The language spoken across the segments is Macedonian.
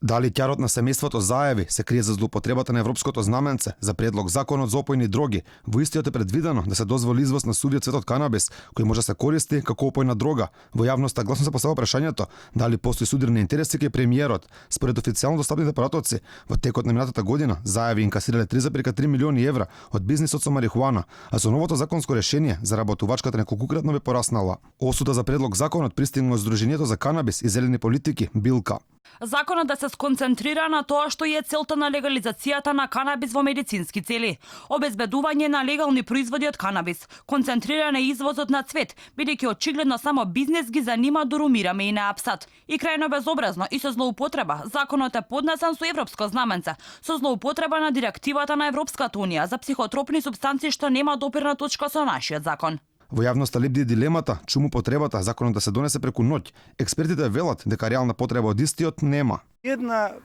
Дали ќарот на семејството Заеви се крие за злоупотребата на европското знаменце за предлог законот за опојни дроги? Во истиот е предвидено да се дозволи извоз на сувиот цветот канабис, кој може да се користи како опојна дрога. Во јавноста гласно се поставува прашањето дали постои судирни интереси кај премиерот. Според официјално достапните пратоци, во текот на минатата година Заеви инкасирале 3,3 милиони евра од бизнисот со марихуана, а со новото законско решение заработувачката неколкократно би пораснала. Осуда за предлог законот пристигна од Сдруженијето за канабис и зелени политики Билка. Законот да се сконцентрира на тоа што е целта на легализацијата на канабис во медицински цели. Обезбедување на легални производи од канабис, концентриране извозот на цвет, бидејќи очигледно само бизнес ги занима дорумираме и на апсат. И крајно безобразно и со злоупотреба, законот е поднесен со европско знаменце, со злоупотреба на директивата на Европската унија за психотропни супстанции што нема допирна точка со нашиот закон. Во јавноста лебди дилемата, чуму потребата законот да се донесе преку ноќ. Експертите велат дека реална потреба од истиот нема. Една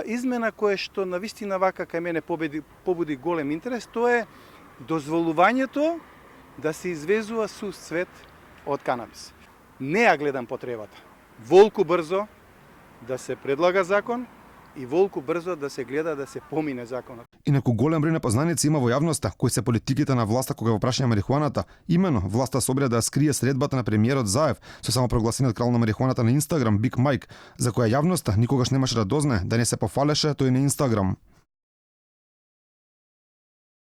измена која што навистина вака кај мене побуди голем интерес, тоа е дозволувањето да се извезува сув цвет од канабис. Не ја гледам потребата. Волку брзо да се предлага закон и волку брзо да се гледа да се помине законот. Инаку голем број непознаници има во јавноста кои се политиките на власта кога во прашање марихуаната. Имено, власта собира да скрие средбата на премиерот Заев со самопрогласениот крал на марихуаната на Инстаграм Биг Майк, за која јавноста никогаш немаше да дознае да не се пофалеше тој на Инстаграм.